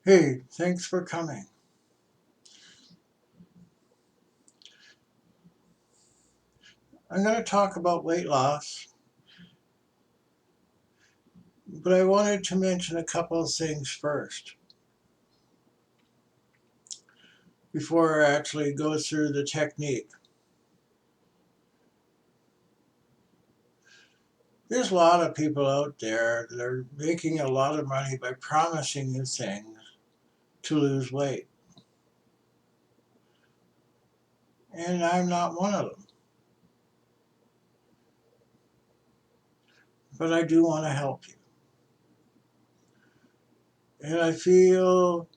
Hey, thanks for coming. I'm going to talk about weight loss, but I wanted to mention a couple of things first before I actually go through the technique. There's a lot of people out there that are making a lot of money by promising you things to lose weight, and I'm not one of them, but I do want to help you. And I feel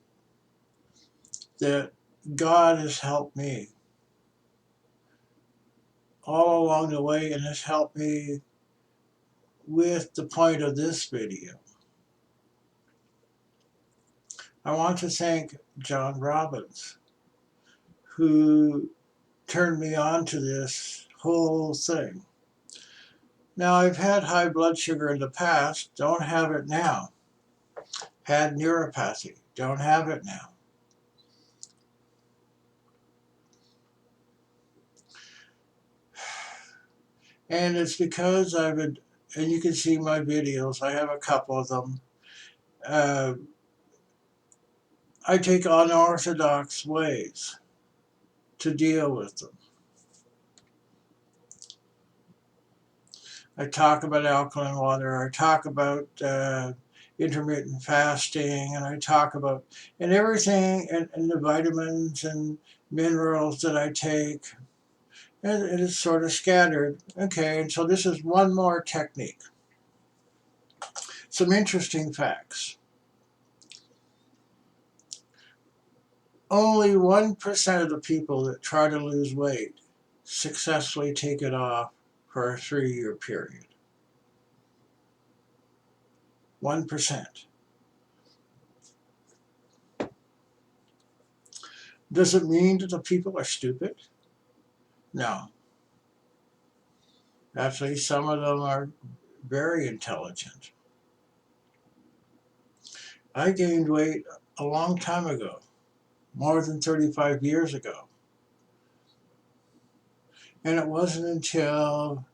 that God has helped me all along the way and has helped me with the point of this video. I want to thank John Robbins, who turned me on to this whole thing. Now, I've had high blood sugar in the past, don't have it now. Had neuropathy, don't have it now. And it's because and you can see my videos, I have a couple of them. Uh, I take unorthodox ways to deal with them. I talk about alkaline water, I talk about intermittent fasting, and I talk about and everything and the vitamins and minerals that I take. And it is sort of scattered. Okay, and so this is one more technique. Some interesting facts. Only 1% of the people that try to lose weight successfully take it off for a 3-year period. 1%. Does it mean that the people are stupid? No. Actually, some of them are very intelligent. I gained weight a long time ago, more than 35 years ago. And it wasn't until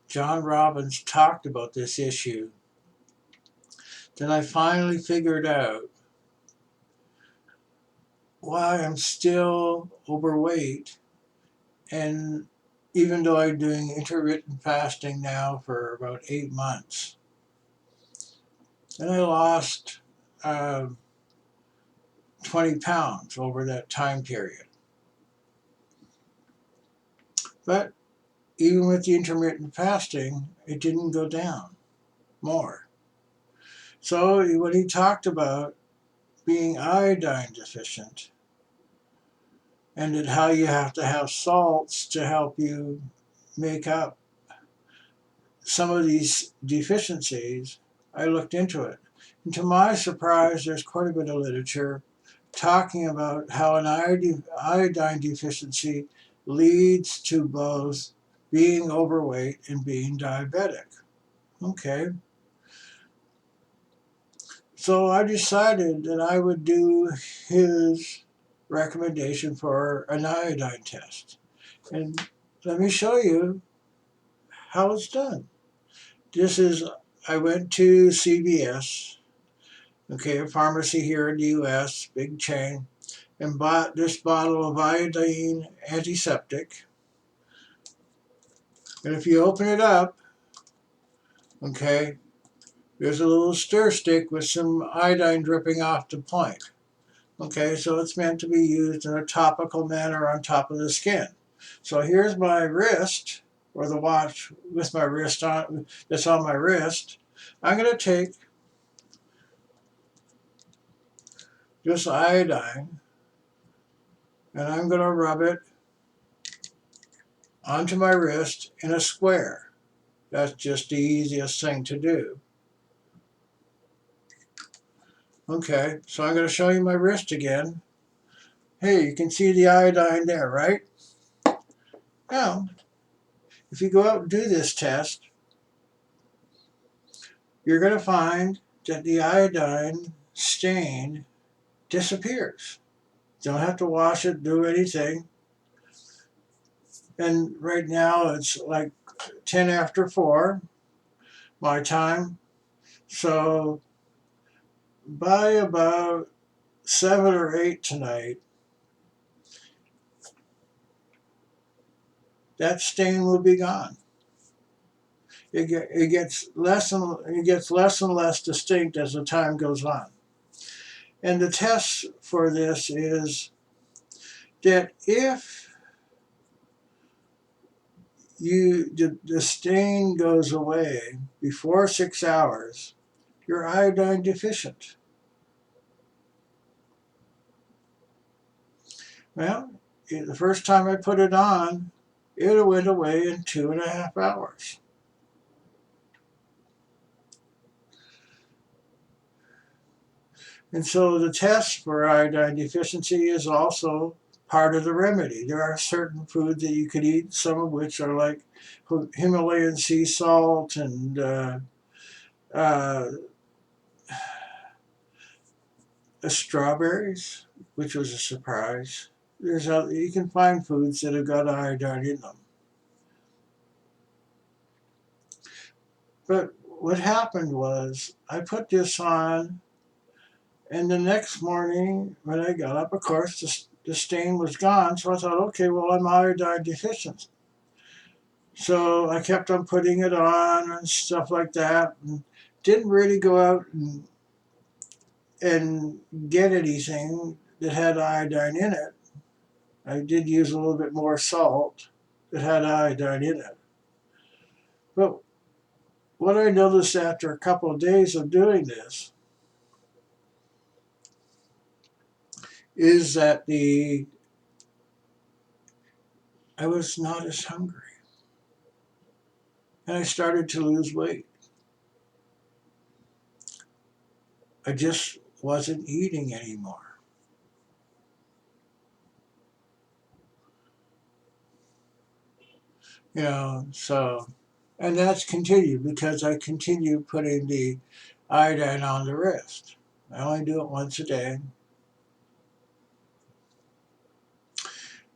John Robbins talked about this issue that I finally figured out why I'm still overweight. And even though I'm doing intermittent fasting now for about 8 months, and I lost uh, 20 pounds over that time period. But even with the intermittent fasting, it didn't go down more. So when he talked about being iodine deficient and that how you have to have salts to help you make up some of these deficiencies, I looked into it. And to my surprise, there's quite a bit of literature talking about how an iodine deficiency leads to both being overweight and being diabetic. Okay. So I decided that I would do his recommendation for an iodine test. And let me show you how it's done. I went to CVS, okay, a pharmacy here in the US, big chain, and bought this bottle of iodine antiseptic. And if you open it up, okay, there's a little stir stick with some iodine dripping off the point. Okay, so it's meant to be used in a topical manner on top of the skin. So here's my wrist, or the watch with my wrist on, that's on my wrist. I'm going to take this iodine and I'm going to rub it onto my wrist in a square. That's just the easiest thing to do. Okay, so I'm going to show you my wrist again. Hey, you can see the iodine there, right? Now, if you go out and do this test, you're going to find that the iodine stain disappears. Don't have to wash it, do anything. And right now it's like 10 after 4 my time. So by about 7 or 8 tonight, that stain will be gone. It gets less and less distinct as the time goes on. And the test for this is that if the stain goes away before 6 hours, you're iodine deficient. Well, the first time I put it on, it went away in 2.5 hours. And so the test for iodine deficiency is also part of the remedy. There are certain foods that you could eat, some of which are like Himalayan sea salt and strawberries, which was a surprise. You can find foods that have got iodine in them. But what happened was I put this on, and the next morning when I got up, of course, the stain was gone. So I thought, okay, well, I'm iodine deficient. So I kept on putting it on and stuff like that, and didn't really go out and get anything that had iodine in it. I did use a little bit more salt that had iodine in it. But what I noticed after a couple of days of doing this is that I was not as hungry. And I started to lose weight. I just wasn't eating anymore. So, and that's continued because I continue putting the iodine on the wrist. I only do it once a day.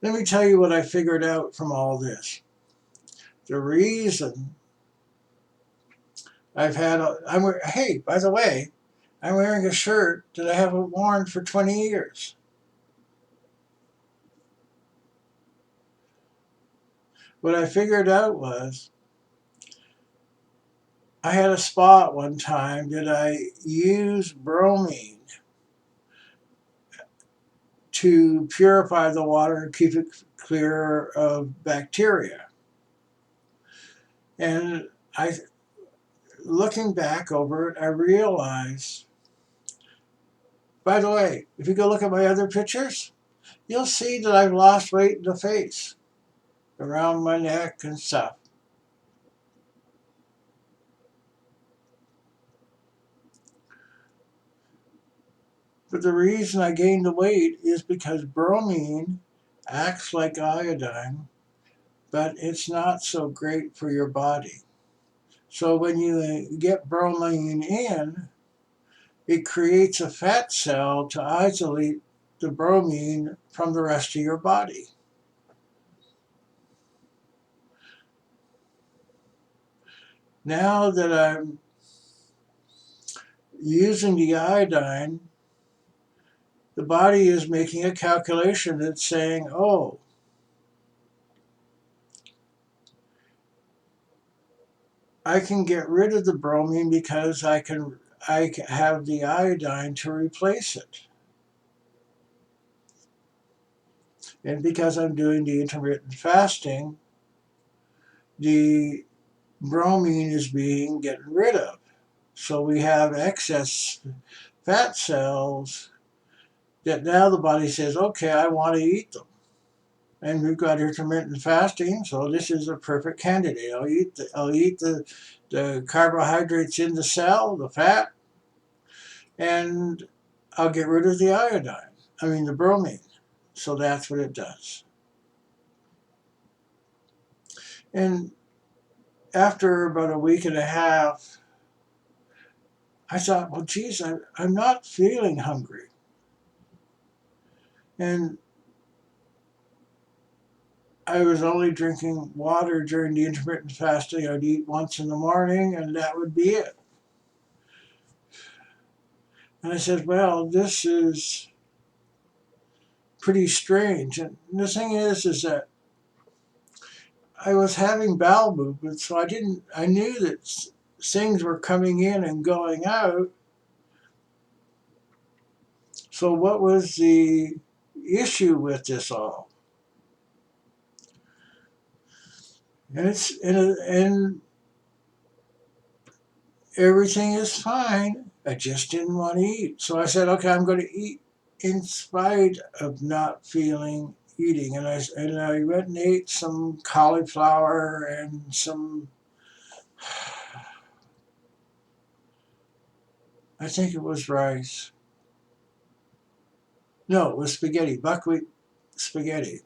Let me tell you what I figured out from all this. The reason hey, by the way, I'm wearing a shirt that I haven't worn for 20 years. What I figured out was I had a spot one time that I used bromine to purify the water and keep it clear of bacteria. And looking back over it, I realized, by the way, if you go look at my other pictures, you'll see that I've lost weight in the face, around my neck and stuff. But the reason I gained the weight is because bromine acts like iodine, but it's not so great for your body. So when you get bromine in, it creates a fat cell to isolate the bromine from the rest of your body. Now that I'm using the iodine, the body is making a calculation that's saying, oh, I can get rid of the bromine because I have the iodine to replace it. And because I'm doing the intermittent fasting, the bromine is being gotten rid of. So we have excess fat cells that now the body says, okay, I want to eat them. And we've got intermittent fasting, so this is a perfect candidate. I'll eat the carbohydrates in the cell, the fat, and I'll get rid of the bromine. So that's what it does. And after about a week and a half, I thought, well, geez, I'm not feeling hungry. And I was only drinking water during the intermittent fasting. I'd eat once in the morning, and that would be it. And I said, well, this is pretty strange. And the thing is that I was having bowel movements, so I knew that things were coming in and going out. So what was the issue with this all? And everything is fine. I just didn't want to eat. So I said, okay, I'm going to eat in spite of not feeling eating. And I went and ate some cauliflower and some, I think it was rice. No, it was spaghetti, buckwheat spaghetti.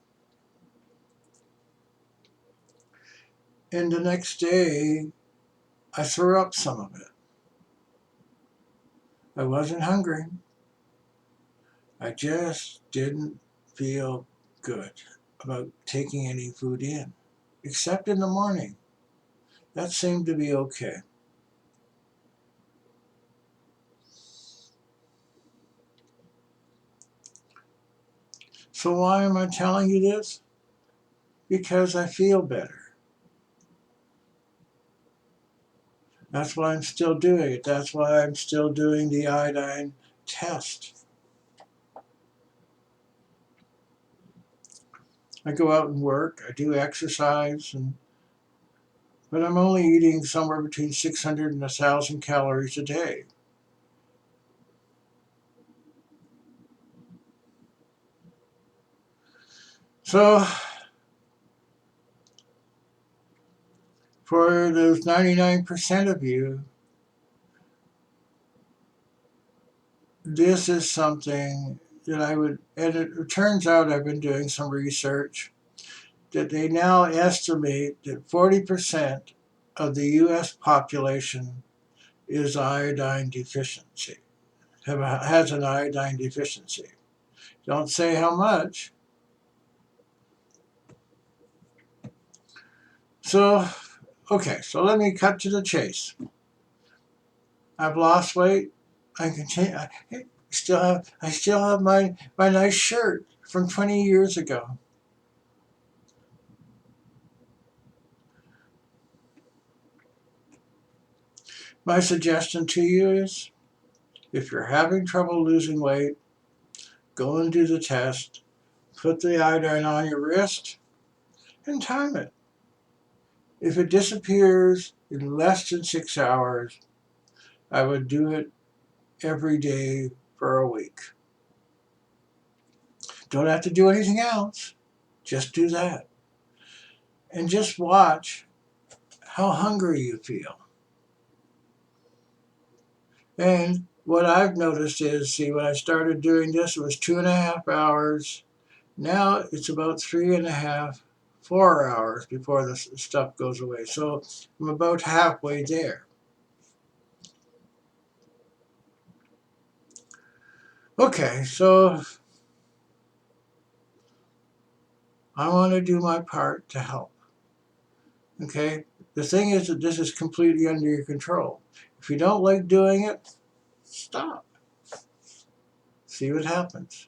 And the next day, I threw up some of it. I wasn't hungry. I just didn't feel good about taking any food in, except in the morning. That seemed to be okay. So why am I telling you this? Because I feel better. That's why I'm still doing it. That's why I'm still doing the iodine test. I go out and work, I do exercise, but I'm only eating somewhere between 600 and 1,000 calories a day. So for those 99% of you, this is something that and it turns out I've been doing some research that they now estimate that 40% of the US population is iodine deficiency, has an iodine deficiency. Don't say how much. So, okay, so let me cut to the chase. I've lost weight. I continue. I still have my nice shirt from 20 years ago. My suggestion to you is, if you're having trouble losing weight, go and do the test. Put the iodine on your wrist and time it. If it disappears in less than 6 hours, I would do it every day for a week. Don't have to do anything else. Just do that. And just watch how hungry you feel. And what I've noticed is, see, when I started doing this, it was 2.5 hours. Now it's about 3.5, 4 hours before the stuff goes away. So I'm about halfway there. Okay, so I want to do my part to help. Okay? The thing is that this is completely under your control. If you don't like doing it, stop. See what happens.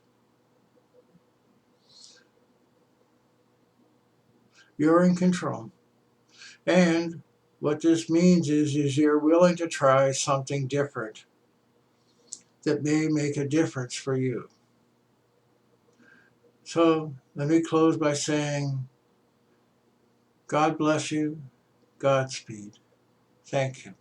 You're in control. And what this means is you're willing to try something different that may make a difference for you. So let me close by saying, God bless you, Godspeed. Thank you.